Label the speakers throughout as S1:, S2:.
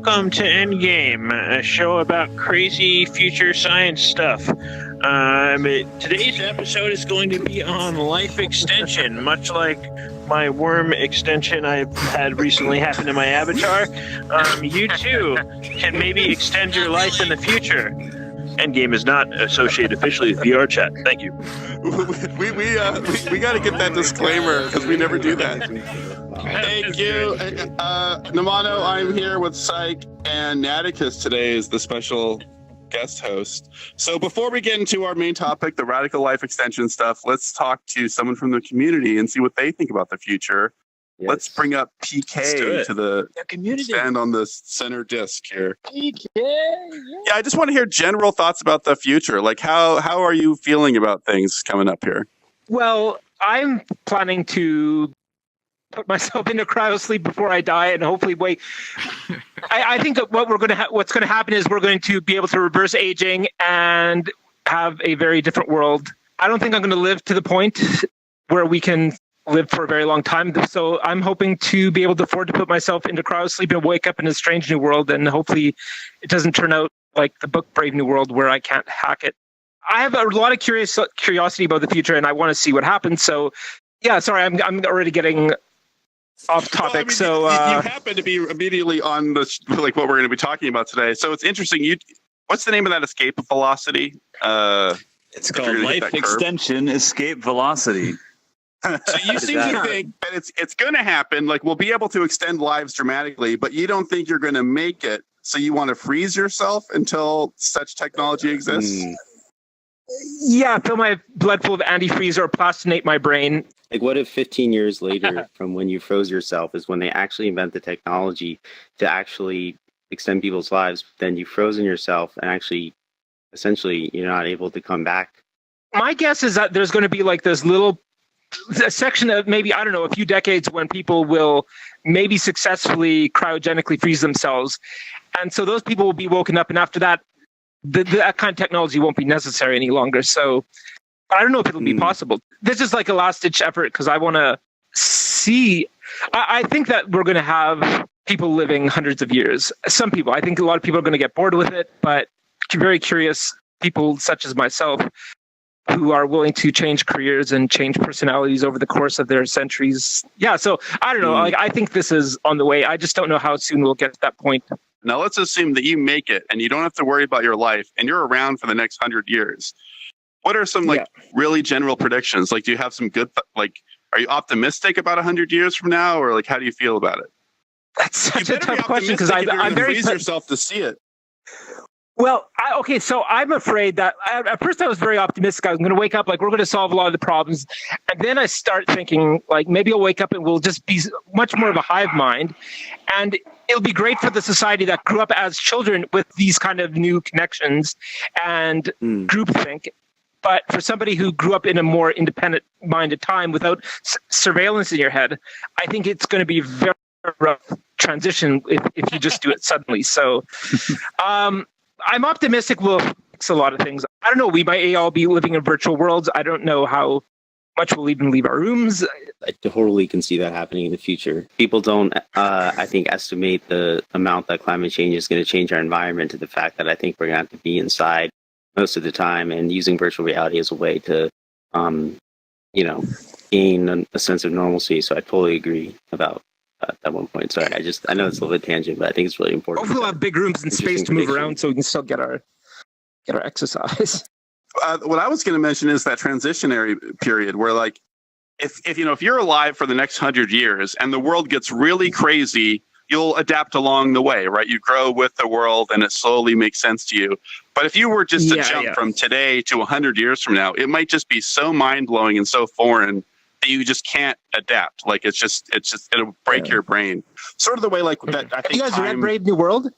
S1: welcome to Endgame, a show about crazy future science stuff. Today's episode is going to be on life extension, much like my worm extension I had recently happen in my avatar. You too can maybe extend your life in the future. Endgame is not associated officially with VR chat. Thank you.
S2: We got to get that disclaimer because we never do that. Thank you, Nomono. I'm here with Psych and Naticus today as the special guest host. So before we get into our main topic, the radical life extension stuff, let's talk to someone from the community and see what they think about the future. Yes. Let's bring up PK to the community. Stand on the center disc here. PK. Yeah, I just want to hear general thoughts about the future. Like, how are you feeling about things coming up here?
S3: Well, I'm planning to put myself into cryosleep before I die, and hopefully wait. I think that what's going to happen is we're going to be able to reverse aging and have a very different world. I don't think I'm going to live to the point where we can live for a very long time. So I'm hoping to be able to afford to put myself into cryosleep and wake up in a strange new world, and hopefully it doesn't turn out like the book Brave New World where I can't hack it. I have a lot of curiosity about the future, and I want to see what happens. So yeah, sorry, I'm already getting off topic.
S2: Well, you happen to be immediately on what we're going to be talking about today. So it's interesting. What's the name of that escape velocity?
S4: It's called life extension escape velocity.
S2: So you seem to think that it's going to happen. Like, we'll be able to extend lives dramatically, but you don't think you're going to make it. So you want to freeze yourself until such technology exists?
S3: Yeah, fill my blood full of antifreeze or plastinate my brain.
S5: Like, what if 15 years later from when you froze yourself is when they actually invent the technology to actually extend people's lives, then you've frozen yourself and actually, essentially, you're not able to come back?
S3: My guess is that there's going to be like this little section of maybe, I don't know, a few decades when people will maybe successfully cryogenically freeze themselves. And so those people will be woken up, and after that, that kind of technology won't be necessary any longer. So I don't know if it'll be possible. This is like a last-ditch effort because I want to see. I think that we're going to have people living hundreds of years. Some people. I think a lot of people are going to get bored with it, but very curious people such as myself who are willing to change careers and change personalities over the course of their centuries. Yeah, so I don't know. Like, I think this is on the way. I just don't know how soon we'll get to that point.
S2: Now, let's assume that you make it and you don't have to worry about your life and you're around for the next 100 years. What are some really general predictions? Like, do you have some good, are you optimistic about 100 years from now, or like, how do you feel about it?
S3: That's such a tough question because I'm very
S2: freeze yourself to see it.
S3: Well, so I'm afraid that at first I was very optimistic. I was going to wake up, like, we're going to solve a lot of the problems. And then I start thinking, like, maybe I'll wake up and we'll just be much more of a hive mind. And it'll be great for the society that grew up as children with these kind of new connections and groupthink. But for somebody who grew up in a more independent-minded time without surveillance in your head, I think it's going to be very rough transition if you just do it suddenly. So I'm optimistic we'll fix a lot of things. I don't know. We might all be living in virtual worlds. I don't know how much we'll even leave our rooms.
S5: I totally can see that happening in the future. People don't, I think, estimate the amount that climate change is going to change our environment to the fact that I think we're going to have to be inside most of the time and using virtual reality as a way to, gain a sense of normalcy. So I totally agree about at one point. Sorry, I know it's a little bit tangent, but I think it's really important.
S3: Hopefully we'll have big rooms and space to move around so we can still get our exercise.
S2: What I was going to mention is that transitionary period where, like, if you're alive for the next 100 years and the world gets really crazy, you'll adapt along the way, right? You grow with the world and it slowly makes sense to you. But if you were just to jump from today to 100 years from now, it might just be so mind-blowing and so foreign that you just can't adapt. Like, it'll break your brain. Sort of the way, like, that. I think
S3: you guys read Brave New World?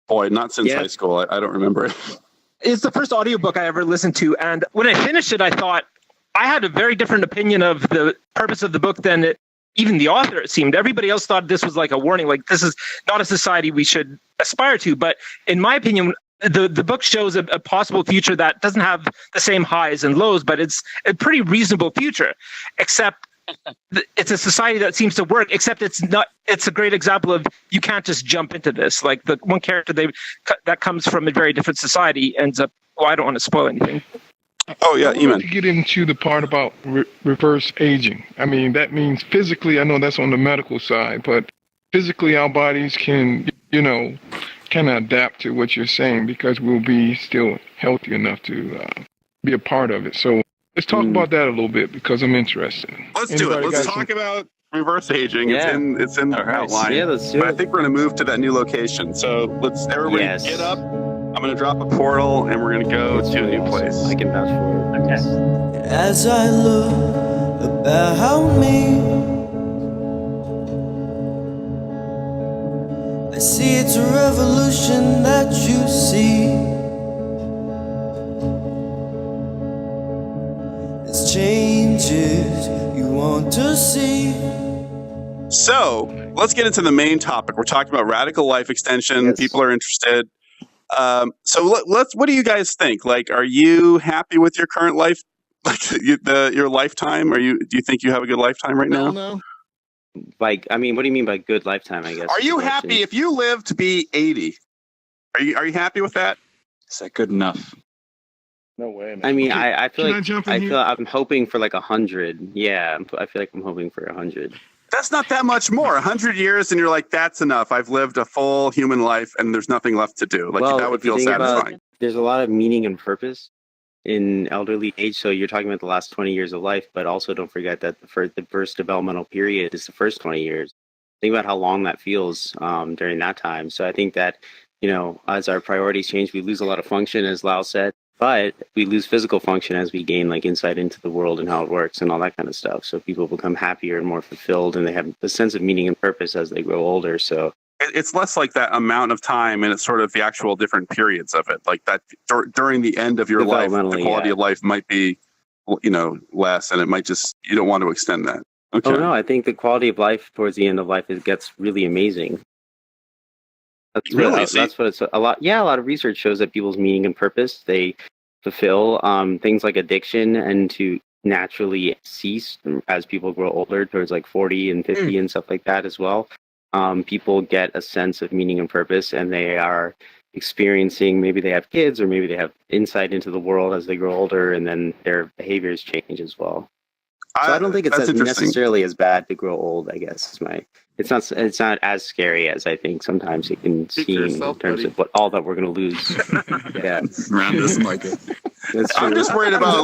S2: Boy, not since high school. I don't remember it.
S3: It's the first audiobook I ever listened to. And when I finished it, I thought I had a very different opinion of the purpose of the book than even the author, it seemed. Everybody else thought this was like a warning, like, this is not a society we should aspire to. But in my opinion, the book shows a possible future that doesn't have the same highs and lows, but it's a pretty reasonable future, except it's a society that seems to work, except it's not. It's a great example of you can't just jump into this. Like the one character that comes from a very different society ends up. Well, I don't want to spoil anything.
S2: Oh yeah, Eamon.
S6: To get into the part about reverse aging. I mean, that means physically. I know that's on the medical side, but physically, our bodies can, kind of adapt to what you're saying because we'll be still healthy enough to be a part of it. So let's talk about that a little bit because I'm interested.
S2: Let's do it. Let's talk about reverse aging.
S5: Yeah.
S2: It's in the outline.
S5: Yeah, let's do it.
S2: I think we're going to move to that new location. So let's everybody get up. I'm going to drop a portal and we're going to go to a new place.
S5: I can vouch for it.
S3: Okay.
S7: As I look about me, I see it's a revolution that you see. It's changes you want to see.
S2: So let's get into the main topic. We're talking about radical life extension.
S5: Yes.
S2: People are interested. So let's. What do you guys think? Like, are you happy with your current life? Like your lifetime? Do you think you have a good lifetime right now?
S6: No.
S5: Like, I mean, what do you mean by good lifetime? I guess.
S2: Are you happy if you live to be 80? Are you happy with that?
S4: Is that good enough?
S6: No way, man.
S5: I mean, I feel
S6: Can I
S5: like
S6: jump in here?
S5: I'm hoping for like 100. Yeah, I feel like I'm hoping for 100.
S2: That's not that much more. 100 years, and you're like, that's enough. I've lived a full human life, and there's nothing left to do. Like that would
S5: if you
S2: feel
S5: think about
S2: satisfying.
S5: it, there's a lot of meaning and purpose in elderly age. So you're talking about the last 20 years of life, but also don't forget that the first developmental period is the first 20 years. Think about how long that feels during that time. So I think that, as our priorities change, we lose a lot of function, as Lau said, but we lose physical function as we gain like insight into the world and how it works and all that kind of stuff. So people become happier and more fulfilled, and they have a sense of meaning and purpose as they grow older. So
S2: It's less like that amount of time, and it's sort of the actual different periods of it. Like that during the end of your life, the quality of life might be, less, and it might just, you don't want to extend that. Okay.
S5: Oh no, I think the quality of life towards the end of life gets really amazing. That's what it's a lot. Yeah, a lot of research shows that people's meaning and purpose, they fulfill things like addiction and to naturally cease as people grow older towards like 40 and 50 and stuff like that as well. People get a sense of meaning and purpose, and they are experiencing, maybe they have kids or maybe they have insight into the world as they grow older, and then their behaviors change as well. So I don't think it's necessarily as bad to grow old, I guess. It's not as scary as I think sometimes it can seem in terms of all that we're going to lose. Yeah.
S4: Around this market.
S2: I'm just worried about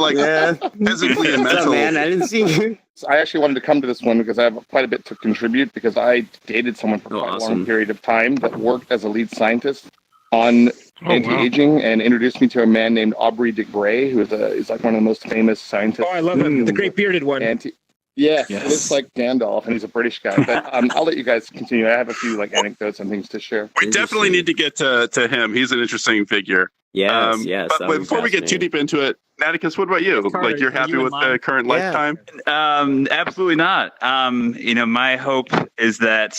S2: physically and mentally.
S5: What's up, man? I didn't see you.
S8: I actually wanted to come to this one because I have quite a bit to contribute, because I dated someone for quite a long period of time that worked as a lead scientist on anti-aging and introduced me to a man named Aubrey de Grey, who is like one of the most famous scientists.
S3: Oh, I love him. The great bearded one.
S8: Yes. He looks like Gandalf, and he's a British guy. But I'll let you guys continue. I have a few anecdotes and things to share.
S2: We definitely need to get to him. He's an interesting figure.
S5: Yes.
S2: But before we get too deep into it, Naticus, what about you? Like, you're happy with the current lifetime?
S4: Absolutely not. My hope is that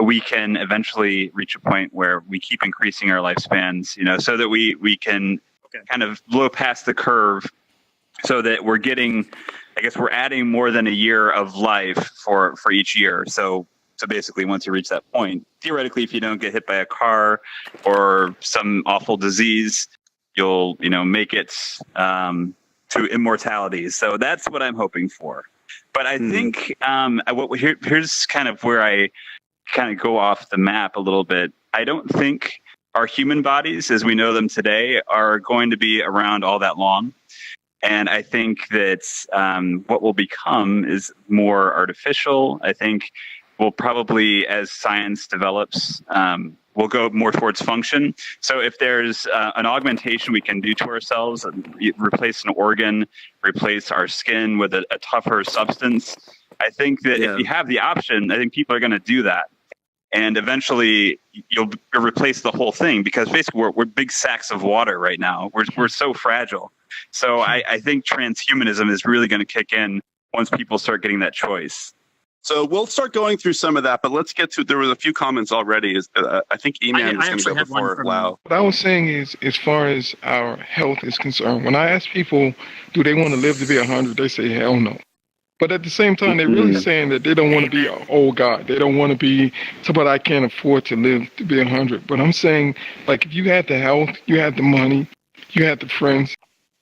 S4: we can eventually reach a point where we keep increasing our lifespans, so that we can kind of blow past the curve, so that we're getting, I guess we're adding more than a year of life for each year. So basically, once you reach that point, theoretically, if you don't get hit by a car or some awful disease, you'll, make it to immortality. So that's what I'm hoping for. But I think here's kind of where I kind of go off the map a little bit. I don't think our human bodies, as we know them today, are going to be around all that long. And I think that what will become is more artificial. I think we'll probably, as science develops, we'll go more towards function. So if there's an augmentation we can do to ourselves, replace an organ, replace our skin with a tougher substance, I think that if you have the option, I think people are going to do that. And eventually you'll replace the whole thing, because basically we're big sacks of water right now. We're so fragile. So I think transhumanism is really going to kick in once people start getting that choice.
S2: So we'll start going through some of that, but let's get to, there was a few comments already. I think E-Man was going to go before Lau.
S6: What I was saying is, as far as our health is concerned, when I ask people, do they want to live to be 100, they say, hell no. But at the same time, they're really saying that they don't want to be an old God. They don't want to be somebody I can't afford to live to be 100. But I'm saying, like, if you had the health, you had the money, you had the friends,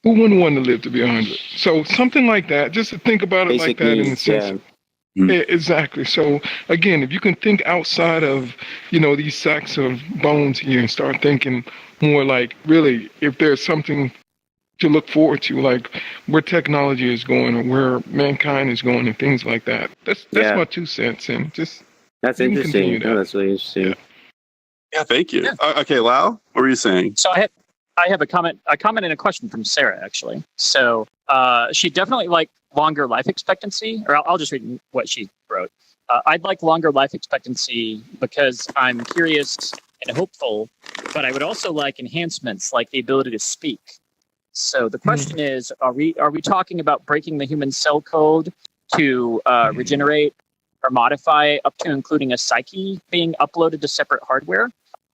S6: who wouldn't want to live to be 100? So something like that, just to think about it like that in the sense. Yeah, exactly. So again, if you can think outside of, these sacks of bones here and start thinking more like, really, if there's something to look forward to, like where technology is going or where mankind is going and things like that. That's my 2 cents. And just
S5: that's interesting. That. That's really interesting.
S2: Yeah, thank you. Okay, Lau, what were you saying?
S9: So I have a comment and a question from Sarah, actually. So she definitely liked longer life expectancy, or I'll just read what she wrote. I'd like longer life expectancy because I'm curious and hopeful, but I would also like enhancements like the ability to speak. So the question is, are we talking about breaking the human cell code to regenerate or modify up to including a psyche being uploaded to separate hardware?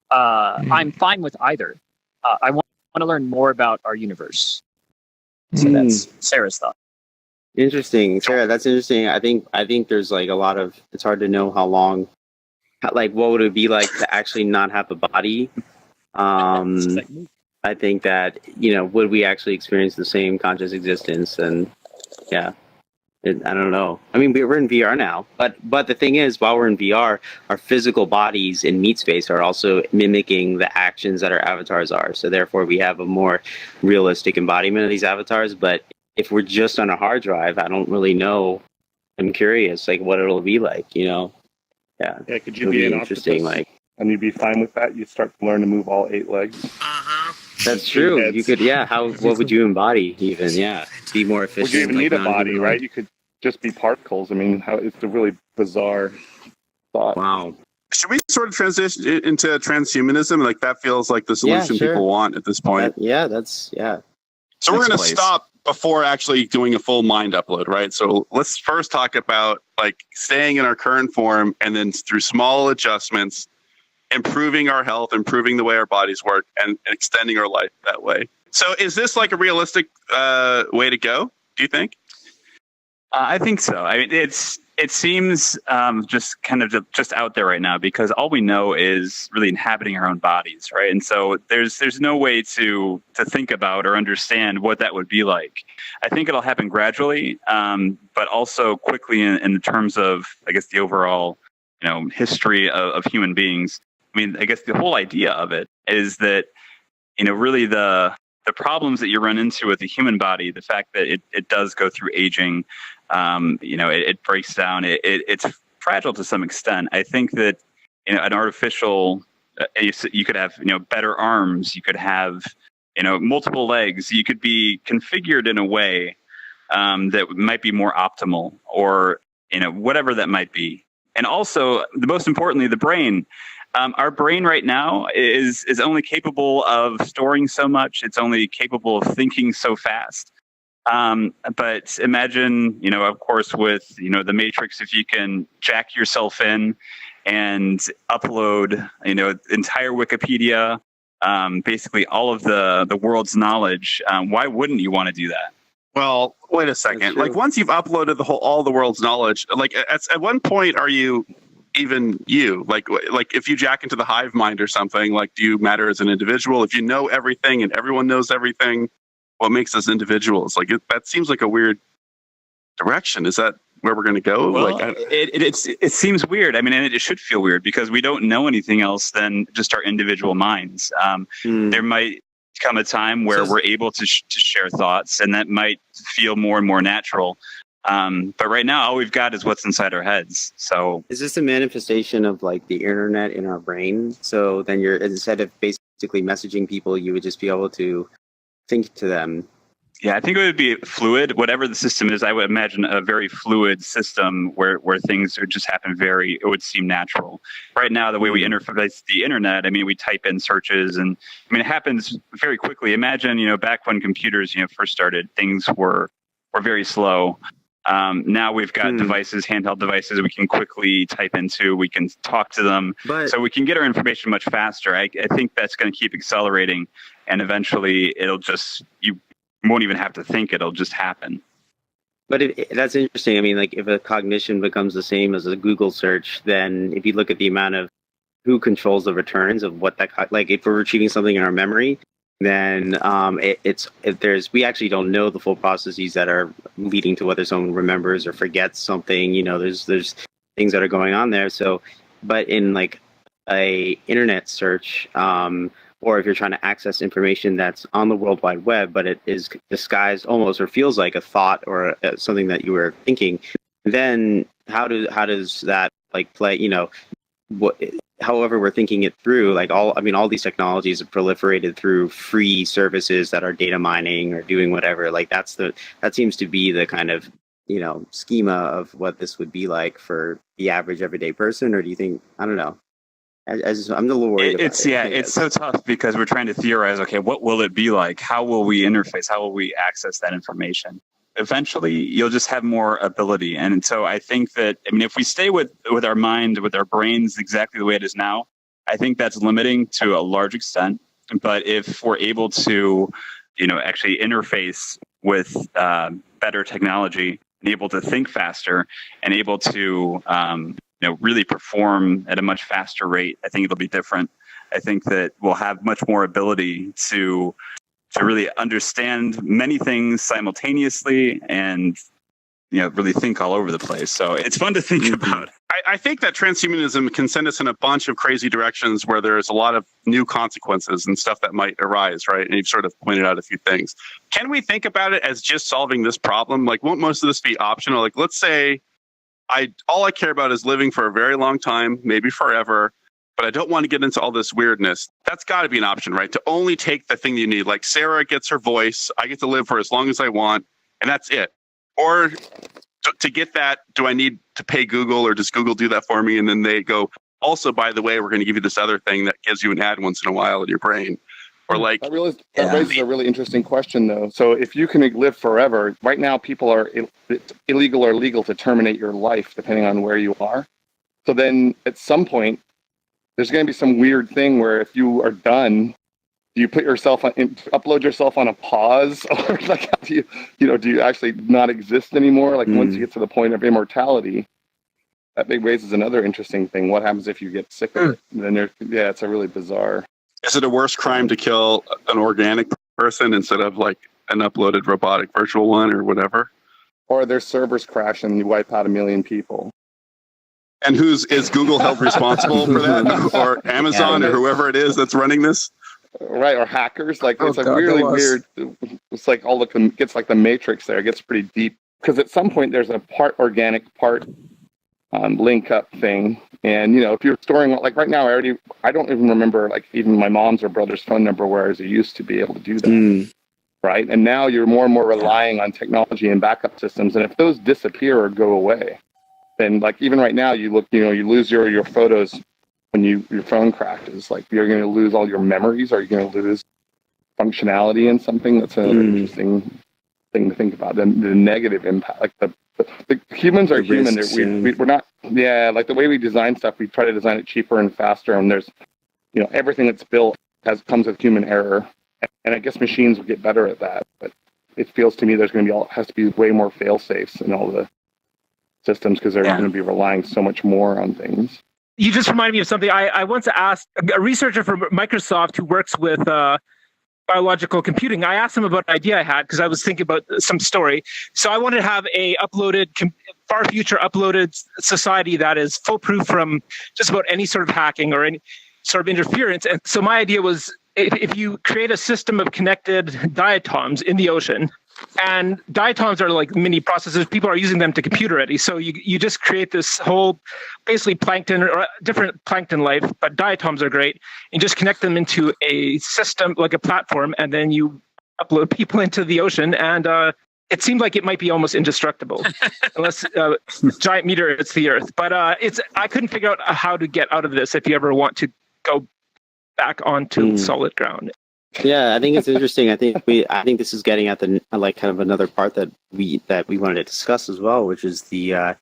S9: I'm fine with either. I want to learn more about our universe. So that's Sarah's thought.
S5: Interesting, Sarah. That's interesting. I think there's like a lot of. It's hard to know how long. Like, what would it be like to actually not have a body? I think that, would we actually experience the same conscious existence? And I don't know. I mean, we're in VR now, but the thing is, while we're in VR, our physical bodies in meat space are also mimicking the actions that our avatars are. So therefore, we have a more realistic embodiment of these avatars. But if we're just on a hard drive, I don't really know. I'm curious, like, what it'll be like, Yeah.
S8: Yeah. Could you be an
S5: interesting,
S8: octopus, and you'd be fine with that? You'd start to learn to move all 8 legs.
S5: That's true. You could, what would you embody even? Yeah. Be more efficient.
S8: Would you even need a body, right? You could just be particles. I mean, it's a really bizarre thought.
S5: Wow.
S2: Should we sort of transition into transhumanism? Like, that feels like the solution people want at this point. So we're going to stop before actually doing a full mind upload, right? So let's first talk about like staying in our current form and then through small adjustments, improving our health, improving the way our bodies work, and extending our life that way. So is this like a realistic way to go, do you think?
S4: I think so. I mean, it seems just kind of just out there right now because all we know is really inhabiting our own bodies, right? And so there's no way to think about or understand what that would be like. I think it'll happen gradually, but also quickly in terms of, I guess, the overall history of human beings. I mean, I guess the whole idea of it is that really the problems that you run into with the human body, the fact that it does go through aging. It breaks down. It's fragile to some extent. I think that an artificial, you could have better arms. You could have multiple legs. You could be configured in a way that might be more optimal, or whatever that might be. And also, the most importantly, the brain. Our brain right now is only capable of storing so much. It's only capable of thinking so fast. But imagine, of course, with, the Matrix, if you can jack yourself in and upload, entire Wikipedia, basically all of the world's knowledge, why wouldn't you want to do that?
S2: Well, wait a second. Like, once you've uploaded all the world's knowledge, like at one point, are you even you? Like if you jack into the hive mind or something, like, do you matter as an individual? If you know everything and everyone knows everything, what makes us individuals? Like, that seems like a weird direction. Is that where we're going to go?
S4: Well, it seems weird. I mean, and it should feel weird because we don't know anything else than just our individual minds. There might come a time where we're able to share thoughts, and that might feel more and more natural. But right now, all we've got is what's inside our heads. So,
S5: is this a manifestation of like the internet in our brain? So then instead of basically messaging people, you would just be able to think to them.
S4: Yeah, I think it would be fluid. Whatever the system is, I would imagine a very fluid system where things would just happen it would seem natural. Right now, the way we interface the internet, I mean, we type in searches, and I mean, it happens very quickly. Imagine, back when computers, first started, things were very slow. Now we've got devices, handheld devices we can quickly type into, we can talk to them, so we can get our information much faster. I think that's going to keep accelerating, and eventually you won't even have to think, it'll just happen.
S5: But that's interesting. I mean, like if a cognition becomes the same as a Google search, then if you look at the amount of who controls the returns of what that, like if we're retrieving something in our memory, then we actually don't know the full processes that are leading to whether someone remembers or forgets something. You know, there's things that are going on there. So, but in like a internet search, or if you're trying to access information that's on the World Wide Web, but it is disguised almost or feels like a thought or something that you were thinking, then how does that like play? You know, however we're thinking it through, like all these technologies have proliferated through free services that are data mining or doing whatever. Like that seems to be the kind of, you know, schema of what this would be like for the average everyday person. Or do you think, I don't know. I'm a little worried about it.
S4: It's so tough because we're trying to theorize, okay, what will it be like? How will we interface? How will we access that information? Eventually, you'll just have more ability. And so I think that, I mean, if we stay with our mind, with our brains exactly the way it is now, I think that's limiting to a large extent. But if we're able to, you know, actually interface with better technology and able to think faster and able to, you know, really perform at a much faster rate, I think it'll be different. I think that we'll have much more ability to really understand many things simultaneously and, you know, really think all over the place. So it's fun to think about.
S2: I think that transhumanism can send us in a bunch of crazy directions where there's a lot of new consequences and stuff that might arise, right? And you've sort of pointed out a few things. Can we think about it as just solving this problem? Like, won't most of this be optional? Like, let's say all I care about is living for a very long time, maybe forever, but I don't want to get into all this weirdness. That's got to be an option, right? To only take the thing you need. Like Sarah gets her voice, I get to live for as long as I want, and that's it. Or to get that, do I need to pay Google, or does Google do that for me? And then they go, also, by the way, we're going to give you this other thing that gives you an ad once in a while in your brain. Or like,
S8: that raises a really interesting question, though. So if you can live forever, right now people are illegal or legal to terminate your life depending on where you are. So then at some point, there's going to be some weird thing where if you are done, do you put yourself on, upload yourself on a pause, or like do you actually not exist anymore? Like once you get to the point of immortality, that raises another interesting thing. What happens if you get sick of it? And then it's a really bizarre.
S2: Is it a worse crime to kill an organic person instead of like an uploaded robotic virtual one or whatever?
S8: Or their servers crash and you wipe out 1 million people.
S2: And is Google held responsible for that? Or Amazon or whoever it is that's running this?
S8: Right, or hackers. Like it's really weird. It's like gets like the Matrix there. It gets pretty deep. Because at some point there's a part organic, part link up thing. And, you know, if you're storing, like right now, I don't even remember, like, even my mom's or brother's phone number, whereas I used to be able to do that. Right. And now you're more and more relying on technology and backup systems. And if those disappear or go away, then, like, even right now, you lose your photos when your phone crashes. Like, you're going to lose all your memories. Are you going to lose functionality in something? That's an interesting thing to think about. The negative impact, like the humans are human. We're not, like the way we design stuff, we try to design it cheaper and faster. And there's, you know, everything that's built comes with human error. And I guess machines will get better at that. But it feels to me there's going to has to be way more fail safes in all the systems because they're going to be relying so much more on things.
S3: You just reminded me of something. I once asked a researcher from Microsoft who works with biological computing. I asked him about an idea I had because I was thinking about some story. So I wanted to have a far future uploaded society that is foolproof from just about any sort of hacking or any sort of interference. And so my idea was if you create a system of connected diatoms in the ocean, and diatoms are like mini processors, people are using them to compute already. So you just create this whole basically plankton or different plankton life, but diatoms are great. And just connect them into a system, like a platform, and then you upload people into the ocean. And it seemed like it might be almost indestructible unless giant meteor hits the Earth. But I couldn't figure out how to get out of this if you ever want to go back onto solid ground.
S5: Yeah, I think it's interesting. I think this is getting at the like kind of another part that we wanted to discuss as well, which is the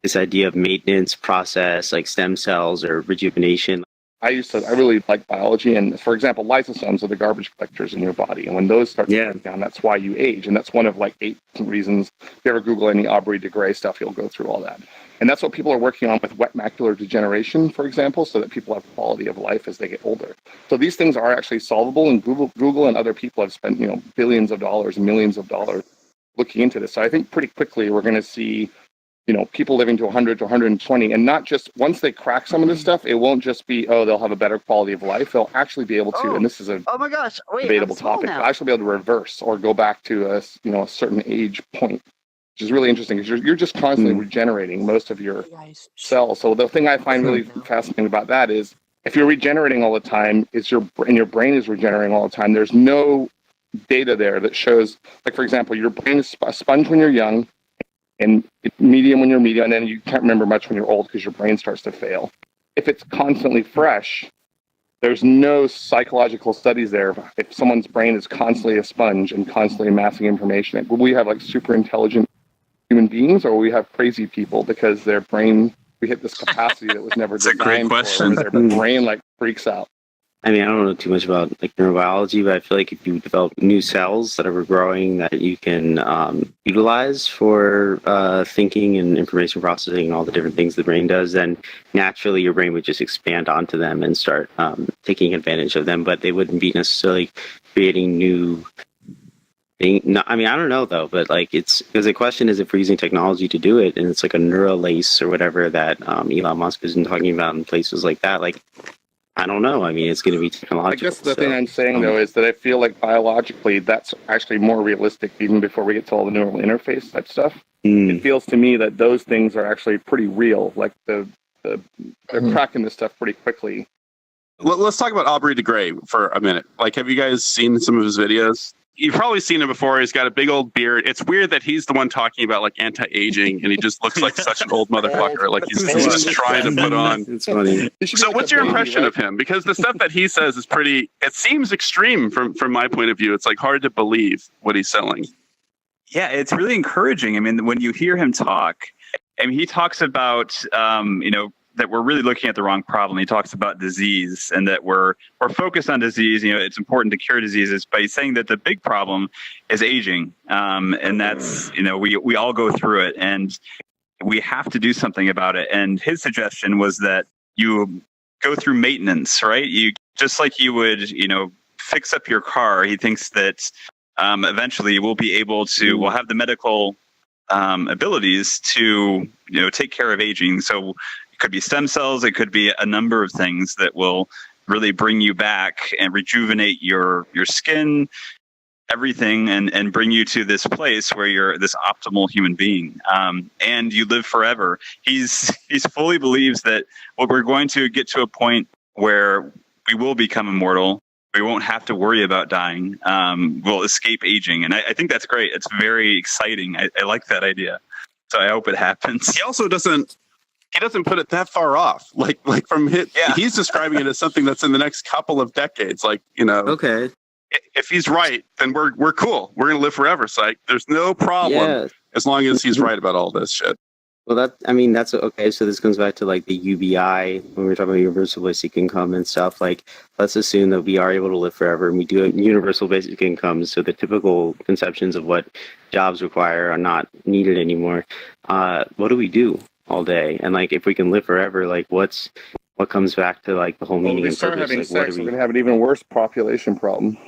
S5: this idea of maintenance process, like stem cells or rejuvenation.
S8: I really like biology, and for example, lysosomes are the garbage collectors in your body, and when those start to break down, that's why you age, and that's one of like 8 reasons. If you ever Google any Aubrey de Grey stuff, you'll go through all that, and that's what people are working on with wet macular degeneration, for example, so that people have quality of life as they get older. So these things are actually solvable, and Google and other people have spent billions of dollars and millions of dollars looking into this. So I think pretty quickly we're going to see people living to 100 to 120, and not just once they crack some of this stuff, it won't just be, they'll have a better quality of life. They'll actually be able to, and this is a
S10: my gosh,
S8: debatable topic, they'll actually be able to reverse or go back to a certain age point, which is really interesting because you're just constantly regenerating most of your cells. So the thing I find really fascinating about that is if you're regenerating all the time, and your brain is regenerating all the time, there's no data there that shows, like, for example, your brain is a sponge when you're young, and medium when you're medium, and then you can't remember much when you're old because your brain starts to fail. If it's constantly fresh, there's no psychological studies there. If someone's brain is constantly a sponge and constantly amassing information, will we have like super intelligent human beings, or will we have crazy people because their brain, we hit this capacity that was never designed
S2: a great question.
S8: for, their brain like freaks out.
S5: I mean, I don't know too much about like neurobiology, but I feel like if you develop new cells that are growing that you can utilize for thinking and information processing and all the different things the brain does, then naturally your brain would just expand onto them and start taking advantage of them. But they wouldn't be necessarily creating new things. No, I mean, I don't know though, but like it's because the question is if we're using technology to do it, and it's like a neural lace or whatever that Elon Musk has been talking about in places like that, like. I don't know. I mean, it's going to be technological.
S8: I guess the thing I'm saying, though, is that I feel like biologically that's actually more realistic even before we get to all the neural interface type stuff. It feels to me that those things are actually pretty real. Like they're cracking this stuff pretty quickly.
S2: Let's talk about Aubrey de Grey for a minute. Like, have you guys seen some of his videos? You've probably seen him before. He's got a big old beard. It's weird that he's the one talking about like anti-aging, and he just looks like such an old motherfucker. Like he's just trying to put on.
S5: It's funny.
S2: So, what's your impression of him? Because the stuff that he says is pretty. It seems extreme from my point of view. It's like hard to believe what he's selling.
S4: Yeah, it's really encouraging. I mean, when you hear him talk, I mean, he talks about that we're really looking at the wrong problem. He talks about disease and that we're focused on disease. It's important to cure diseases, but he's saying that the big problem is aging. And that's, we all go through it and we have to do something about it. And his suggestion was that you go through maintenance, right? You just like you would, fix up your car. He thinks that eventually we'll be able to, we'll have the medical abilities to, take care of aging. So it could be stem cells. It could be a number of things that will really bring you back and rejuvenate your skin, everything, and bring you to this place where you're this optimal human being, and you live forever. He's fully believes that we're going to get to a point where we will become immortal. We won't have to worry about dying. We'll escape aging, and I think that's great. It's very exciting. I like that idea. So I hope it happens.
S2: He also doesn't put it that far off. Like from he's describing it as something that's in the next couple of decades. Like,
S5: Okay.
S2: If he's right, then we're cool. We're gonna live forever. Psych. There's no problem as long as he's right about all this shit.
S5: Well, that's okay. So this comes back to like the UBI when we're talking about universal basic income and stuff. Like, let's assume that we are able to live forever and we do a universal basic income. So the typical conceptions of what jobs require are not needed anymore. What do we do all day? And like, if we can live forever, like what comes back to like the whole meaning and purpose?
S8: Having
S5: like,
S8: sex, we're going to have an even worse population problem.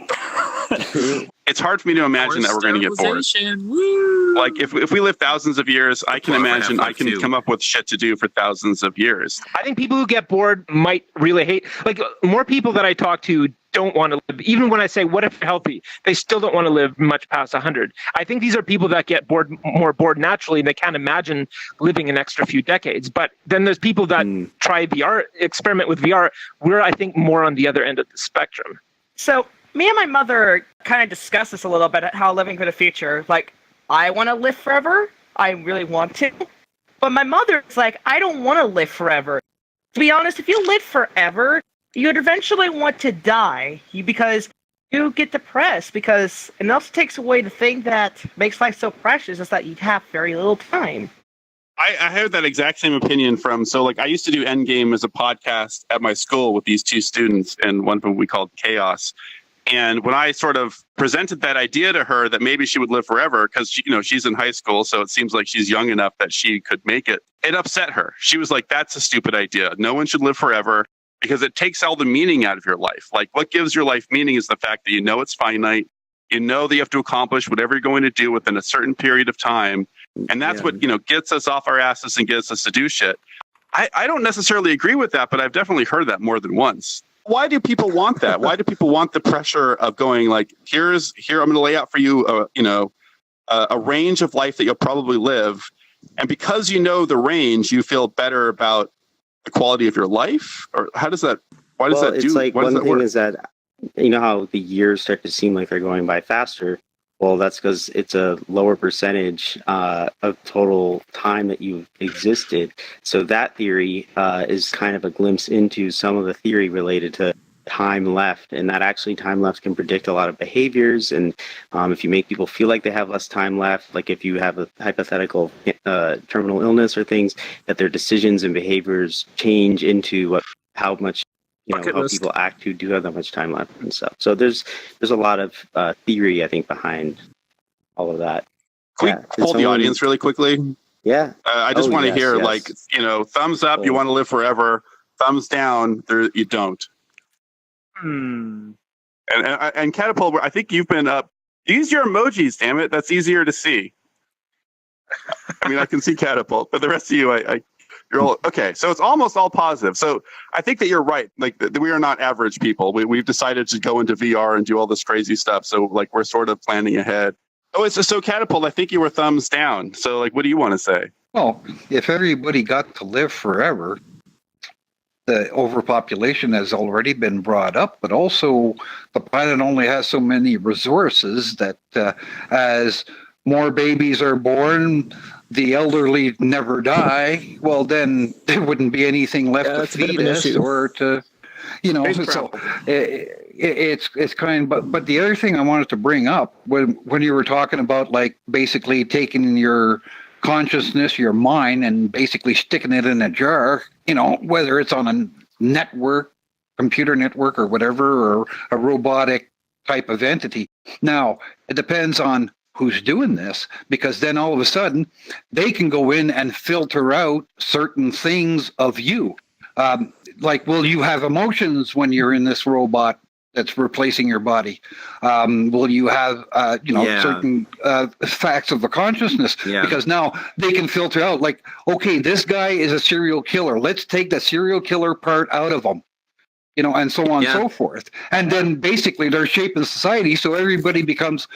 S2: It's hard for me to imagine that we're going to get bored. Woo! Like if we live thousands of years, I can imagine I can come up with shit to do for thousands of years.
S3: I think people who get bored might really hate. Like more people that I talk to don't want to live. Even when I say, "What if you're healthy?" They still don't want to live much past 100. I think these are people that get more bored naturally, and they can't imagine living an extra few decades. But then there's people that try VR, experiment with VR. We're, I think, more on the other end of the spectrum.
S10: So me and my mother kind of discussed this a little bit, how living for the future. Like, I want to live forever. I really want to. But my mother's like, I don't want to live forever. To be honest, if you live forever, you'd eventually want to die because you get depressed because it also takes away the thing that makes life so precious is that you have very little time.
S2: I have that exact same opinion I used to do Endgame as a podcast at my school with these two students, and one of them we called Chaos. And when I sort of presented that idea to her that maybe she would live forever because she's in high school, so it seems like she's young enough that she could make it, it upset her. She was like, that's a stupid idea. No one should live forever because it takes all the meaning out of your life. Like, what gives your life meaning is the fact that it's finite. You know that you have to accomplish whatever you're going to do within a certain period of time. And that's what, gets us off our asses and gets us to do shit. I don't necessarily agree with that, but I've definitely heard that more than once. Why do people want that? Why do people want the pressure of going like, here, I'm going to lay out for you, a range of life that you'll probably live. And because you know the range, you feel better about the quality of your life? Or why does that
S5: It's like one thing is that, how the years start to seem like they're going by faster. Well, that's because it's a lower percentage of total time that you've existed. So that theory is kind of a glimpse into some of the theory related to time left, and that actually time left can predict a lot of behaviors. And if you make people feel like they have less time left, like if you have a hypothetical terminal illness or things, that their decisions and behaviors change into how much how people act who do have that much time left and stuff. So there's a lot of theory, I think, behind all of that.
S2: Can we poll the audience really quickly?
S5: Yeah.
S2: I just want to hear, thumbs up, you want to live forever. Thumbs down, you don't. And Catapult, I think you've been up. Use your emojis, damn it. That's easier to see. I mean, I can see Catapult, but the rest of you, you're all okay. So it's almost all positive. So I think that you're right. Like we are not average people. We've decided to go into VR and do all this crazy stuff. So we're sort of planning ahead. Oh, it's so Catapult. I think you were thumbs down. So what do you want to say?
S11: Well, if everybody got to live forever, the overpopulation has already been brought up, but also the planet only has so many resources that as more babies are born, the elderly never die. Well, then there wouldn't be anything left to feed us or to, so it's kind of, but the other thing I wanted to bring up when you were talking about basically taking your consciousness, your mind, and basically sticking it in a jar, whether it's on a network, computer network or whatever, or a robotic type of entity. Now, it depends on who's doing this, because then all of a sudden they can go in and filter out certain things of you. Will you have emotions when you're in this robot that's replacing your body? Will you have, certain facts of the consciousness? Yeah. Because now they can filter out okay, this guy is a serial killer. Let's take the serial killer part out of him. And so on and so forth. And then basically they're shaping society so everybody becomes,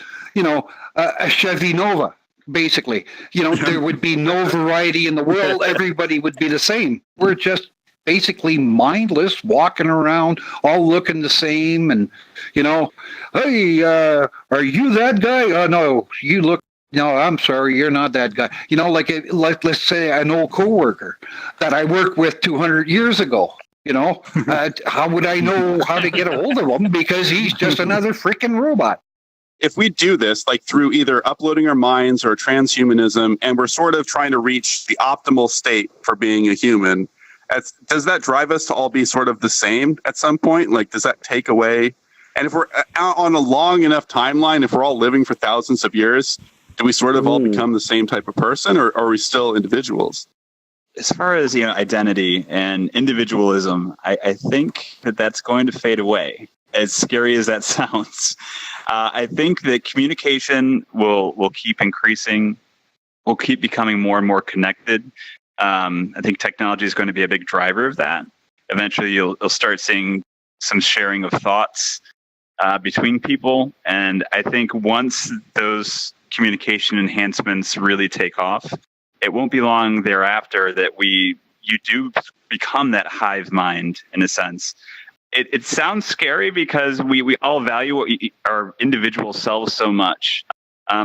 S11: a Chevy Nova, basically. There would be no variety in the world. Everybody would be the same. We're just basically mindless, walking around, all looking the same. And, hey, are you that guy? Oh, no, you look. No, I'm sorry, you're not that guy. Let's say an old coworker that I worked with 200 years ago. How would I know how to get a hold of him? Because he's just another freaking robot.
S2: If we do this, through either uploading our minds or transhumanism, and we're sort of trying to reach the optimal state for being a human, does that drive us to all be sort of the same at some point? Does that take away? And if we're on a long enough timeline, if we're all living for thousands of years, do we sort of all become the same type of person, or are we still individuals?
S4: As far as identity and individualism, I think that's going to fade away. As scary as that sounds, I think that communication will keep increasing. We'll keep becoming more and more connected. I think technology is going to be a big driver of that. Eventually, you'll start seeing some sharing of thoughts between people, and I think once those communication enhancements really take off, it won't be long thereafter that you do become that hive mind in a sense. It sounds scary because we all value our individual selves so much.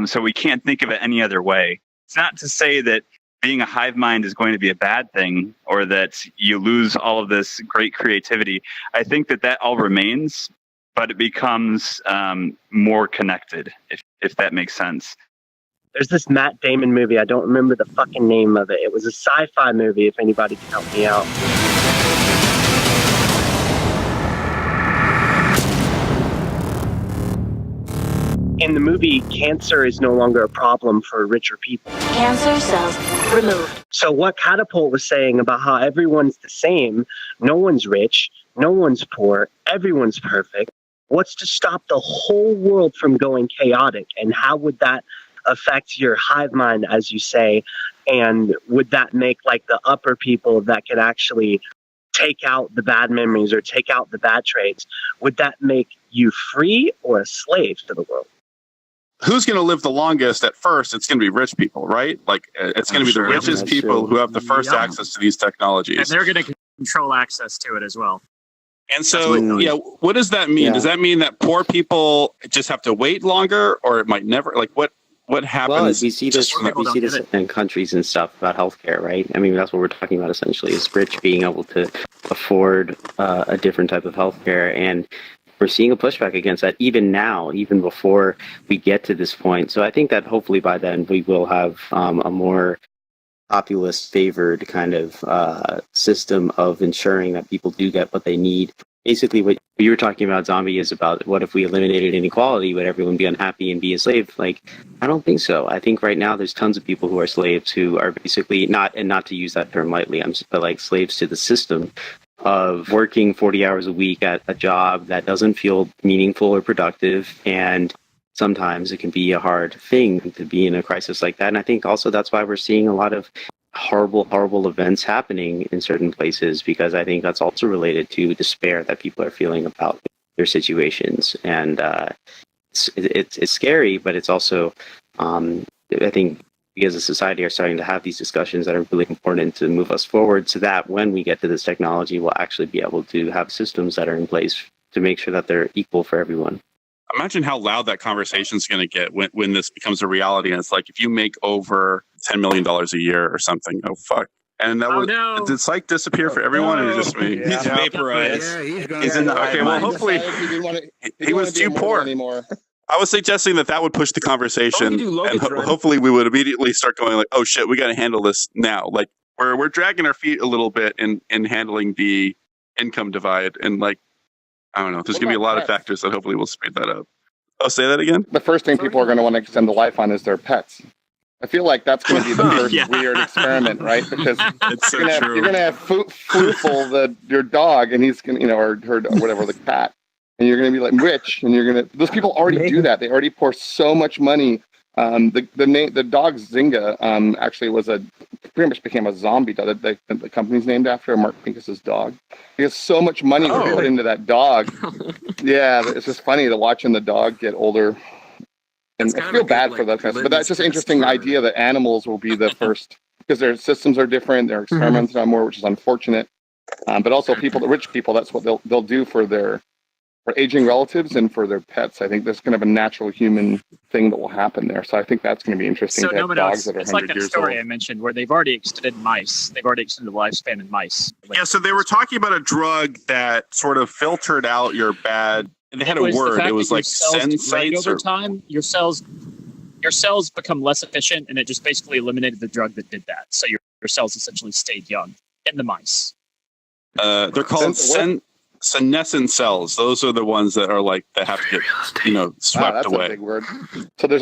S4: So we can't think of it any other way. It's not to say that being a hive mind is going to be a bad thing or that you lose all of this great creativity. I think that all remains, but it becomes more connected, if that makes sense.
S12: There's this Matt Damon movie. I don't remember the fucking name of it. It was a sci-fi movie, if anybody can help me out. In the movie, cancer is no longer a problem for richer people.
S13: Cancer cells removed.
S12: So what Catapult was saying about how everyone's the same, no one's rich, no one's poor, everyone's perfect. What's to stop the whole world from going chaotic? And how would that affect your hive mind, as you say? And would that make like the upper people that can actually take out the bad memories or take out the bad traits, would that make you free or a slave to the world?
S2: Who's going to live the longest at first? It's going to be rich people, right? Like it's going to be the richest people who have the first access to these technologies.
S9: And they're going to control access to it as well.
S2: And so, what does that mean? Does that mean that poor people just have to wait longer, or it might never? Like, what happens?
S5: Well, we see this in countries and stuff about healthcare, right? I mean, that's what we're talking about essentially, is rich being able to afford a different type of healthcare, and we're seeing a pushback against that even now, even before we get to this point. So I think that hopefully by then we will have a more populist favored kind of system of ensuring that people do get what they need. Basically, what you were talking about, Zombie, is about what if we eliminated inequality? Would everyone be unhappy and be a slave? Like, I don't think so. I think right now there's tons of people who are slaves who are basically not to use that term lightly, but like slaves to the system of working 40 hours a week at a job that doesn't feel meaningful or productive. And sometimes it can be a hard thing to be in a crisis like that. And I think also that's why we're seeing a lot of horrible events happening in certain places, because I think that's also related to despair that people are feeling about their situations. And it's scary, but it's also, I think, we as a society are starting to have these discussions that are really important to move us forward, so that when we get to this technology, we'll actually be able to have systems that are in place to make sure that they're equal for everyone.
S2: Imagine how loud that conversation is going to get when this becomes a reality. And it's like, if you make over $10 million a year or something, oh, fuck. And that did Psych disappear for everyone or just me?
S14: Yeah. He's vaporized.
S2: Yeah, he's in the okay, well, hopefully he was too poor anymore. I was suggesting that would push the conversation, and hopefully we would immediately start going like, "Oh shit, we got to handle this now." Like we're dragging our feet a little bit in handling the income divide, and like I don't know, there's gonna be a lot of factors that hopefully will speed that up. Oh, say that again.
S8: The first thing people are going to want to extend the life on is their pets. I feel like that's going to be the first weird experiment, right? Because you're going to have Floofle, your dog, and he's going to, or her, whatever, the cat. And you're going to be like rich, and you're going to. Those people already do that. They already pour so much money. The dog Zynga actually pretty much became a zombie dog. The company's named after Mark Pincus's dog. Because so much money was put into that dog. Yeah, it's just funny to watching the dog get older. And I feel bad for those guys, but that's just an interesting idea that animals will be the first, because their systems are different, their experiments are more, which is unfortunate. But also the rich people, that's what they'll do for aging relatives and for their pets. I think there's kind of a natural human thing that will happen there. So I think that's going to be interesting.
S9: So
S8: to have dogs that are
S9: it's like that story
S8: old.
S9: I mentioned where they've already extended mice. They've already extended the lifespan in mice.
S2: Yeah, so they were talking about a drug that sort of filtered out your bad. And they had a word. It was like sensites.
S9: Over time, your cells become less efficient, and it just basically eliminated the drug that did that. So your cells essentially stayed young in the mice.
S2: They're called senescent cells. Those are the ones that are like that have to get swept away.
S8: A big word. So there's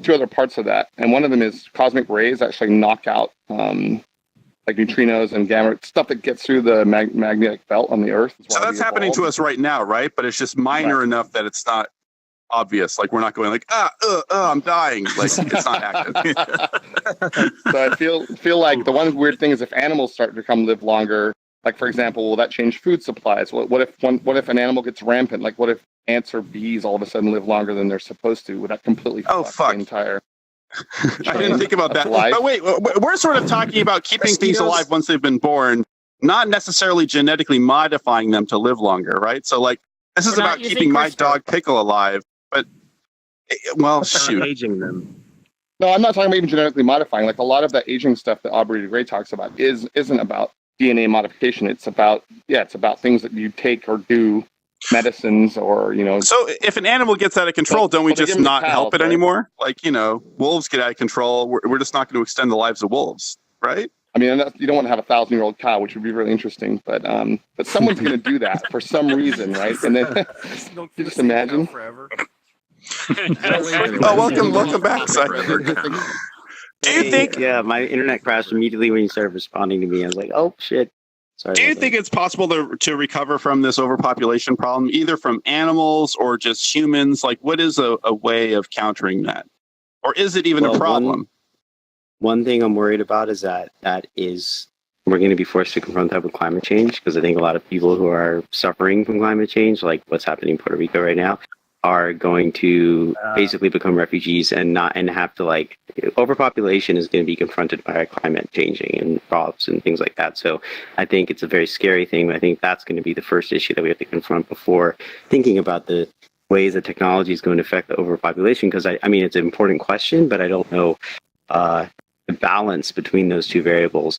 S8: two other parts of that, and one of them is cosmic rays actually knock out like neutrinos and gamma stuff that gets through the magnetic belt on the Earth.
S2: So that's happening to us right now, right? But it's just minor enough that it's not obvious. Like we're not going like I'm dying. Like it's not active.
S8: So I feel like the one weird thing is if animals start to live longer. Like for example, will that change food supplies? What if an animal gets rampant? Like what if ants or bees all of a sudden live longer than they're supposed to? Would that completely fuck the entire?
S2: I didn't think about that. But wait, we're sort of talking about keeping things alive once they've been born, not necessarily genetically modifying them to live longer, right? So like this is about keeping my dog Pickle alive, but shoot,
S12: aging them.
S8: No, I'm not talking about even genetically modifying. Like a lot of that aging stuff that Aubrey de Grey talks about isn't about DNA modification. It's about things that you take or do medicines or
S2: So if an animal gets out of control, don't we just not help it anymore? Like wolves get out of control. We're just not going to extend the lives of wolves, right?
S8: I mean, you don't want to have a 1,000-year-old cow, which would be really interesting, but someone's going to do that for some reason, right? And then you just imagine.
S14: Forever.
S2: Welcome back, Psych. Do you think?
S5: Yeah, my internet crashed immediately when you started responding to me. I was like, oh shit. Sorry.
S2: Do you think it's possible to recover from this overpopulation problem, either from animals or just humans? Like, what is a way of countering that, or is it even a problem?
S5: One thing I'm worried about is that we're going to be forced to confront that with climate change, because I think a lot of people who are suffering from climate change, like what's happening in Puerto Rico right now, are going to basically become refugees and have to overpopulation is going to be confronted by climate changing and crops and things like that. So I think it's a very scary thing. I think that's going to be the first issue that we have to confront before thinking about the ways that technology is going to affect the overpopulation. Because I mean, it's an important question, but I don't know the balance between those two variables.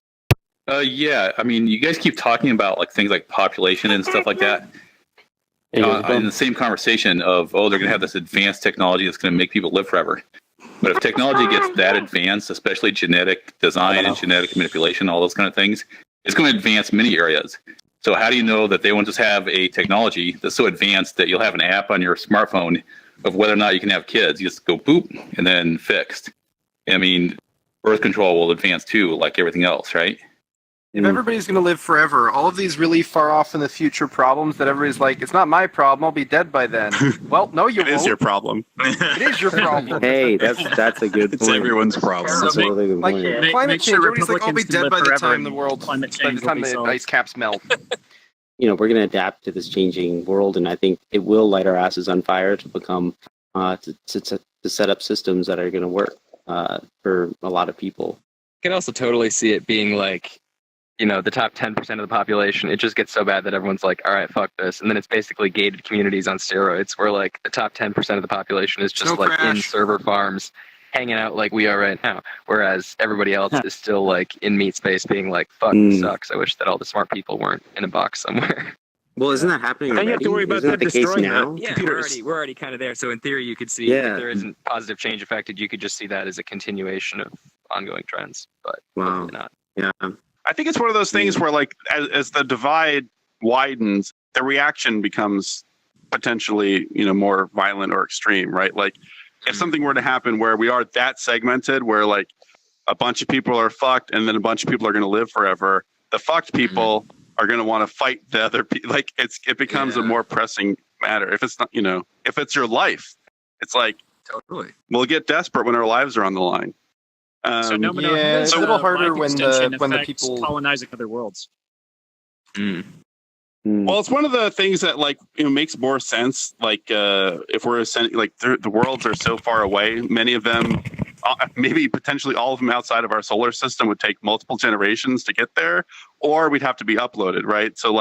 S15: Yeah, I mean, you guys keep talking about things like population and stuff like that. In the same conversation of, they're going to have this advanced technology that's going to make people live forever. But if technology gets that advanced, especially genetic design and genetic manipulation, all those kind of things, it's going to advance many areas. So how do you know that they won't just have a technology that's so advanced that you'll have an app on your smartphone of whether or not you can have kids? You just go boop and then fixed. I mean, birth control will advance too, like everything else, right?
S14: If everybody's going to live forever, all of these really far off in the future problems that everybody's like, it's not my problem, I'll be dead by then. Well, no, you won't.
S2: It is your problem.
S14: It is your problem.
S5: Hey, that's a good point.
S15: It's everyone's problem.
S5: That's a really good point.
S14: Climate change, everybody's like, I'll be
S9: Republicans can
S14: dead by
S9: live
S14: the
S9: forever
S14: time the
S9: and
S14: ice caps melt.
S5: We're going to adapt to this changing world, and I think it will light our asses on fire to become to set up systems that are going to work for a lot of people.
S16: I can also totally see it being the top 10% of the population. It just gets so bad that everyone's like, all right, fuck this. And then it's basically gated communities on steroids where the top 10% of the population is just in server farms hanging out like we are right now. Whereas everybody else is still in meat space being like, fuck, this sucks. I wish that all the smart people weren't in a box somewhere.
S5: Well, isn't that happening already?
S3: You have to worry about
S5: isn't that the case now?
S16: Yeah, we're already kind of there. So in theory, you could see if there isn't positive change affected, you could just see that as a continuation of ongoing trends. But probably not.
S5: Yeah.
S2: I think it's one of those things where, as the divide widens, the reaction becomes potentially, more violent or extreme, right? If something were to happen where we are that segmented, where a bunch of people are fucked and then a bunch of people are going to live forever, the fucked people are going to want to fight the other people. It becomes a more pressing matter. If it's not, if it's your life, it's
S16: totally.
S2: We'll get desperate when our lives are on the line.
S14: It's a little harder when the people
S9: colonizing other worlds.
S2: Well, it's one of the things that makes more sense. If we're the worlds are so far away, many of them, maybe potentially all of them outside of our solar system, would take multiple generations to get there, or we'd have to be uploaded, right? So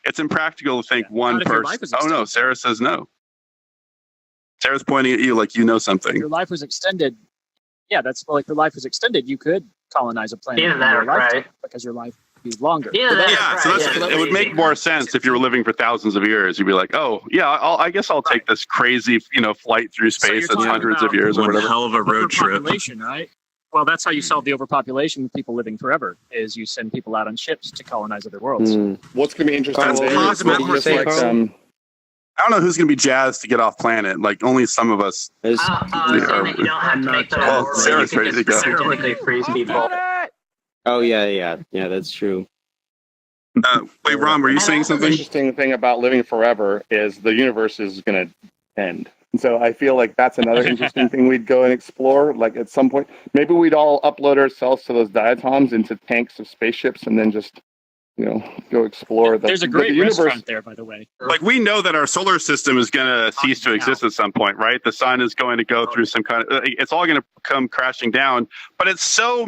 S2: it's impractical to think one person. Oh no, Sarah says no. Sarah's pointing at you like you know something.
S9: If your life was extended. Yeah, that's if your life was extended, you could colonize a planet in your lifetime because your life would be longer.
S2: It would make more sense if you were living for thousands of years. You'd be like, oh yeah, I guess I'll take this crazy flight through space that's hundreds of years or whatever.
S15: Hell of a road trip.
S9: Right? Well, that's how you solve the overpopulation with people living forever. Is you send people out on ships to colonize other worlds.
S8: What's going to be interesting?
S2: I don't know who's going to be jazzed to get off planet. Only some of us.
S12: You don't have to make
S2: well, Sarah's ready to go.
S12: Freeze people.
S5: Oh yeah, that's true.
S2: Wait, Ron, were you saying something?
S8: The interesting thing about living forever is the universe is going to end. And so I feel like that's another interesting thing we'd go and explore. At some point, maybe we'd all upload ourselves to those diatoms into tanks of spaceships and then just go explore
S9: There's a great
S8: universe
S9: restaurant there, by the way.
S2: We know that our solar system is going to cease to exist at some point, right? The sun is going to go through some kind of. It's all going to come crashing down. But it's so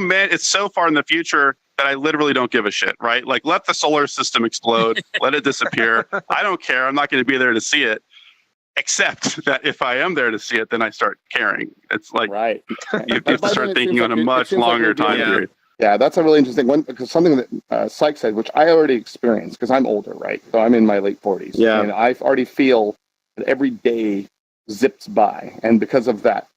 S2: far in the future that I literally don't give a shit, right? Let the solar system explode, let it disappear. I don't care. I'm not going to be there to see it. Except that if I am there to see it, then I start caring. It's
S8: right.
S2: You have to start thinking on a much longer time period.
S8: Yeah, that's a really interesting one, because something that Psych said, which I already experienced, because I'm older, right? So I'm in my late 40s.
S5: Yeah.
S8: And I already feel that every day zips by. And because of that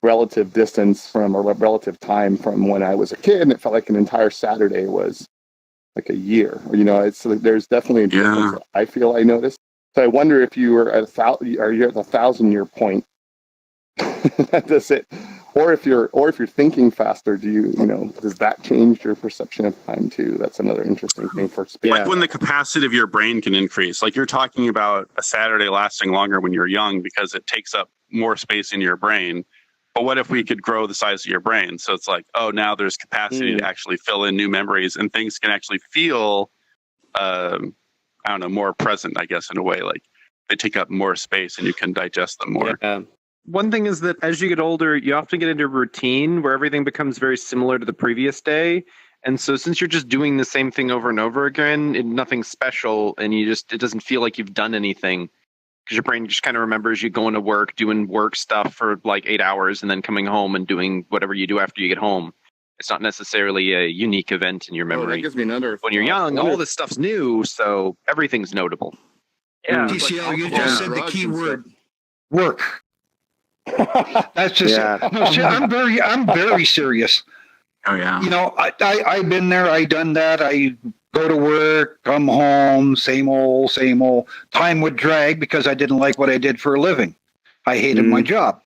S8: relative distance from, or relative time from when I was a kid, and it felt like an entire Saturday was like a year. You know, it's there's definitely a difference that I feel I noticed. So I wonder if you were at are you at the 1,000-year point? Does it, or if you're thinking faster, does that change your perception of time too? That's another interesting thing for space.
S2: Like when the capacity of your brain can increase. Like you're talking about a Saturday lasting longer when you're young because it takes up more space in your brain. But what if we could grow the size of your brain? So it's like, oh, now there's capacity to actually fill in new memories, and things can actually feel, I don't know, more present, I guess, in a way. Like they take up more space and you can digest them more.
S17: Yeah. One thing is that as you get older, you often get into a routine where everything becomes very similar to the previous day. And so since you're just doing the same thing over and over again, nothing special, and it doesn't feel like you've done anything, because your brain just kind of remembers you going to work, doing work stuff for like 8 hours, and then coming home and doing whatever you do after you get home. It's not necessarily a unique event in your memory.
S8: That gives me another.
S17: When you're young, all this stuff's new, so everything's notable.
S11: Yeah, TCL, you just said the key word, work. That's just it. No, I'm very serious.
S2: Oh yeah.
S11: You know, I've been there. I done that. I go to work, come home, same old. Time would drag because I didn't like what I did for a living. I hated my job.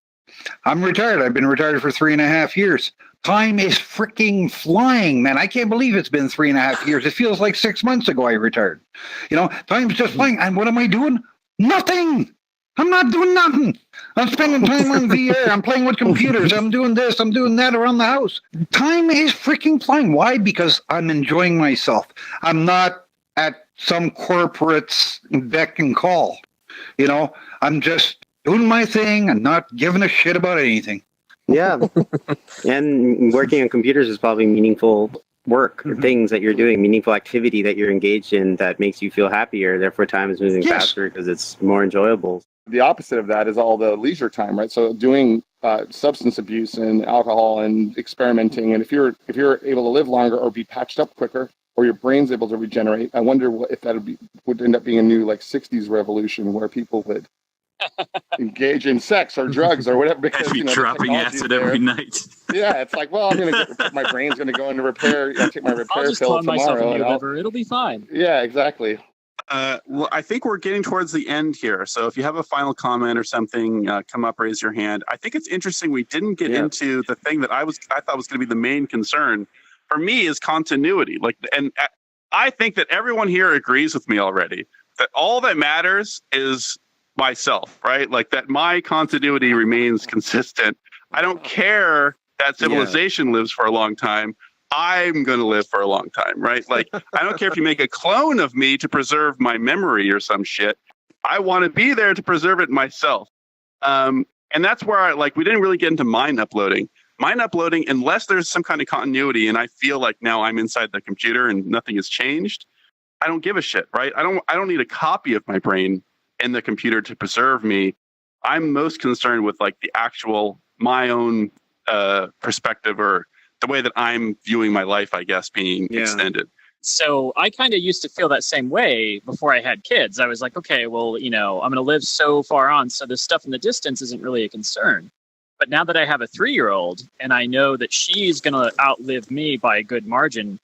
S11: I'm retired. I've been retired for 3.5 years. Time is freaking flying, man. I can't believe it's been 3.5 years. It feels like 6 months ago I retired. You know, time's just flying. And what am I doing? Nothing. I'm not doing nothing. I'm spending time on VR. I'm playing with computers. I'm doing this. I'm doing that around the house. Time is freaking flying. Why? Because I'm enjoying myself. I'm not at some corporate's beck and call. You know, I'm just doing my thing and not giving a shit about anything.
S5: Yeah. And working on computers is probably meaningful work, or things that you're doing, meaningful activity that you're engaged in that makes you feel happier. Therefore, time is moving faster because it's more enjoyable.
S8: The opposite of that is all the leisure time, right? So doing substance abuse and alcohol and experimenting, and if you're able to live longer or be patched up quicker, or your brain's able to regenerate, I wonder if that would end up being a new like 60s revolution where people would engage in sex or drugs or whatever, because
S2: dropping acid every night.
S8: Yeah, it's like, well, my brain's gonna go into repair. I'll take my repair pill tomorrow.
S9: It'll be fine.
S8: Yeah, exactly.
S2: Well, I think we're getting towards the end here. So if you have a final comment or something, come up, raise your hand. I think it's interesting we didn't get into the thing that I thought was going to be the main concern for me is continuity. And I think that everyone here agrees with me already that all that matters is myself, right? Like that my continuity remains consistent. I don't care that civilization lives for a long time. I'm going to live for a long time, right? Like, I don't care if you make a clone of me to preserve my memory or some shit. I want to be there to preserve it myself. And that's where we didn't really get into mind uploading. Mind uploading, unless there's some kind of continuity and I feel like now I'm inside the computer and nothing has changed, I don't give a shit, right? I don't need a copy of my brain in the computer to preserve me. I'm most concerned with like the actual, my own perspective or the way that I'm viewing my life, I guess, being extended.
S9: So I kind of used to feel that same way before I had kids. I was like, okay, well, I'm going to live so far on, so this stuff in the distance isn't really a concern. But now that I have a 3-year-old and I know that she's going to outlive me by a good margin,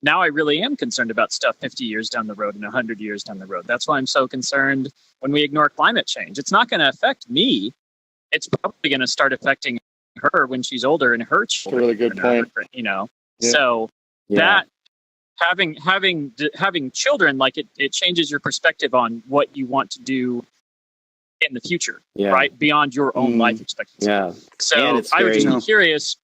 S9: now I really am concerned about stuff 50 years down the road and 100 years down the road. That's why I'm so concerned when we ignore climate change. It's not going to affect me. It's probably going to start affecting her when she's older and her children.
S8: That's a really good point.
S9: So that having children, like it changes your perspective on what you want to do in the future, right? Beyond your own life expectancy.
S5: Yeah.
S9: So I would just be curious,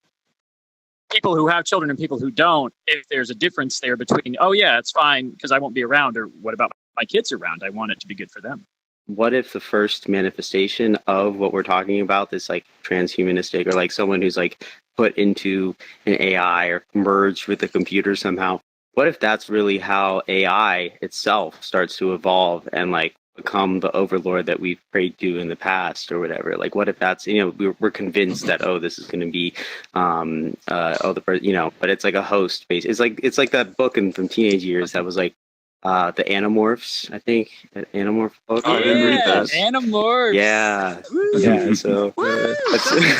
S9: people who have children and people who don't, if there's a difference there between, oh yeah, it's fine because I won't be around, or what about my kids around? I want it to be good for them.
S5: What if the first manifestation of what we're talking about, this like transhumanistic, or like someone who's like put into an AI or merged with the computer somehow, what if that's really how AI itself starts to evolve and like become the overlord that we've prayed to in the past or whatever? Like, what if that's, we're convinced that, this is going to be, but it's like a host base. It's like that book from teenage years that was like, the Animorphs, I think. That Animorph book.
S9: Oh, I didn't read that. Animorphs.
S5: Yeah. Yeah. So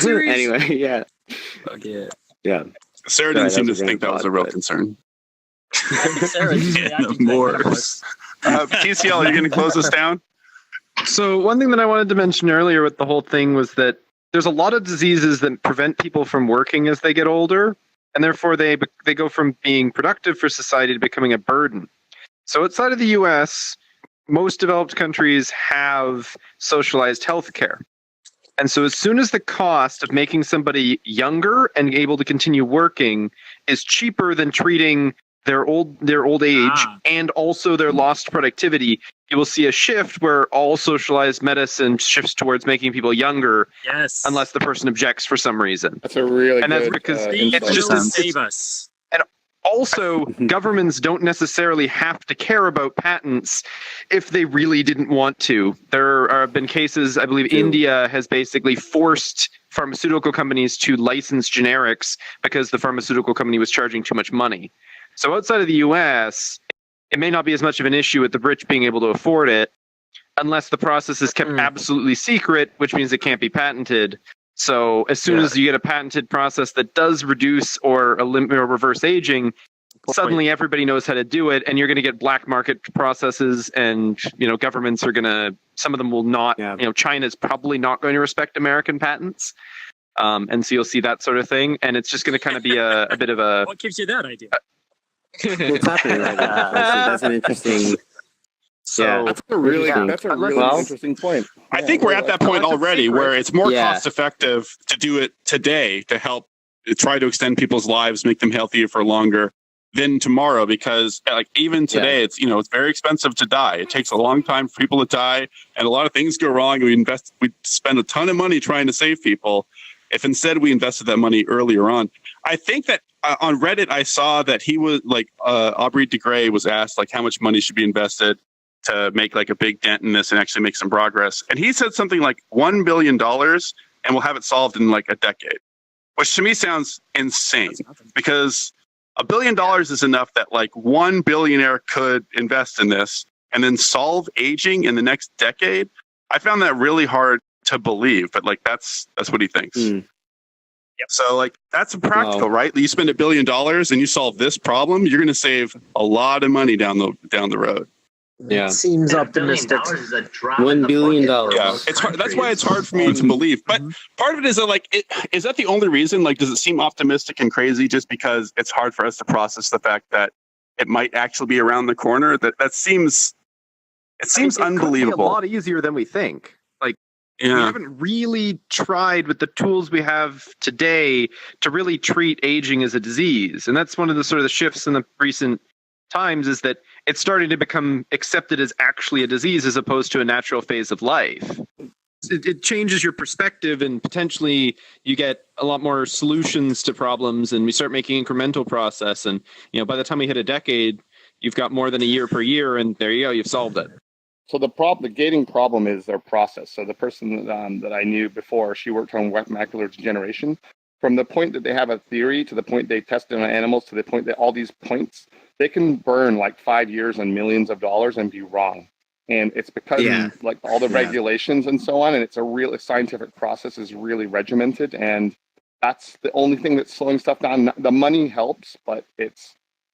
S5: anyway, yeah.
S16: Okay.
S5: Yeah.
S2: Sarah didn't seem to think that was a real concern.
S1: Animorphs.
S2: TCL, are you going to close us down?
S17: So one thing that I wanted to mention earlier with the whole thing was that there's a lot of diseases that prevent people from working as they get older, and therefore they go from being productive for society to becoming a burden. So outside of the US, most developed countries have socialized healthcare. And so as soon as the cost of making somebody younger and able to continue working is cheaper than treating their old age and also their lost productivity, you will see a shift where all socialized medicine shifts towards making people younger.
S9: Yes.
S17: Unless the person objects for some reason.
S8: That's a really
S17: and
S8: good.
S17: That's because
S8: it's
S17: just
S9: to save us.
S17: And also, governments don't necessarily have to care about patents if they really didn't want to. There have been cases, I believe India has basically forced pharmaceutical companies to license generics because the pharmaceutical company was charging too much money. So outside of the US, it may not be as much of an issue with the rich being able to afford it unless the process is kept absolutely secret, which means it can't be patented. So as soon as you get a patented process that does reduce or eliminate or reverse aging, suddenly everybody knows how to do it, and you're going to get black market processes, and governments are going to, some of them will not. China's probably not going to respect American patents, and so you'll see that sort of thing, and it's just going to kind of be a bit of a.
S9: What gives you that idea?
S5: What's happening right now? That's an interesting.
S8: That's a really interesting point.
S2: I think we're at that point already where it's more cost effective to do it today to help try to extend people's lives, make them healthier for longer than tomorrow, because even today it's it's very expensive to die. It takes a long time for people to die, and a lot of things go wrong. We spend a ton of money trying to save people. If instead we invested that money earlier on, I think that on Reddit I saw that he was Aubrey de Grey was asked how much money should be invested to make a big dent in this and actually make some progress. And he said something like $1 billion and we'll have it solved in a decade, which to me sounds insane, because $1 billion is enough that one billionaire could invest in this and then solve aging in the next decade. I found that really hard to believe, but that's what he thinks. Yep. So that's practical, right? You spend $1 billion and you solve this problem, you're going to save a lot of money down the road.
S12: Yeah, seems optimistic.
S5: $1 billion.
S2: Yeah, it's hard. That's why it's hard for me to believe. But part of it is that is that the only reason? Does it seem optimistic and crazy just because it's hard for us to process the fact that it might actually be around the corner? That seems unbelievable.
S17: Could be a lot easier than we think. We haven't really tried with the tools we have today to really treat aging as a disease, and that's one of the sort of the shifts in the recent times, is that it's starting to become accepted as actually a disease as opposed to a natural phase of life. It changes your perspective, and potentially you get a lot more solutions to problems, and we start making incremental process. And by the time we hit a decade, you've got more than a year per year, and there you go, you've solved it.
S8: So the gating problem is their process. So the person that I knew before, she worked on wet macular degeneration. From the point that they have a theory to the point they test it on animals to the point that all these points, they can burn 5 years and millions of dollars and be wrong. And it's because all the regulations and so on, and it's a real scientific process is really regimented, and that's the only thing that's slowing stuff down. The money helps, but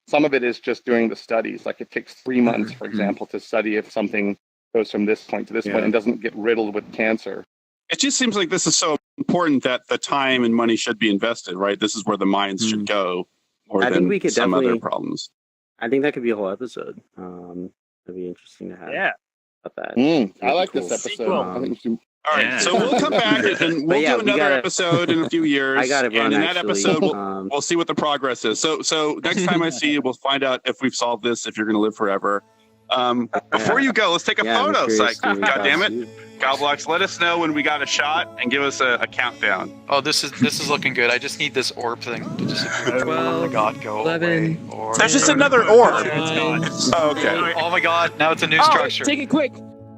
S8: some of it is just doing the studies. It takes 3 months, for example, to study if something goes from this point to this point and doesn't get riddled with cancer.
S2: It just seems like this is so important that the time and money should be invested, right? This is where the minds should go more than some other problems.
S5: I think that could be a whole episode. It'd be interesting to have.
S9: Yeah.
S5: About that.
S8: I like this episode. I think
S2: all right, so we'll come back and we'll do another episode in a few years.
S5: I gotta run,
S2: and in that episode, we'll see what the progress is. So next time I see you, we'll find out if we've solved this, if you're going to live forever. Before you go, let's take a photo, Psych. God damn it. Goblox, let us know when we got a shot and give us a countdown.
S18: Oh, this is looking good. I just need this orb thing to disappear.
S16: 12,
S18: oh my god, go
S16: 11.
S18: Away.
S2: There's just another orb.
S9: Oh,
S2: okay.
S18: Oh my god, now it's a new structure.
S9: Take it quick.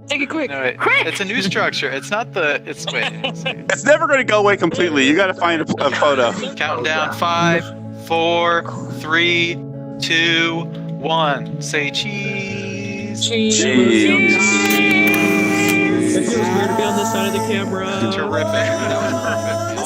S10: Take it quick.
S18: No, it's a new structure. It's not the. It's wait.
S2: It's never going to go away completely. You got to find a photo.
S18: Counting down 5, 4, 3, 2, 1. Say cheese.
S1: Cheese. It feels weird to be on this side of the camera.
S18: Terrific. That was perfect.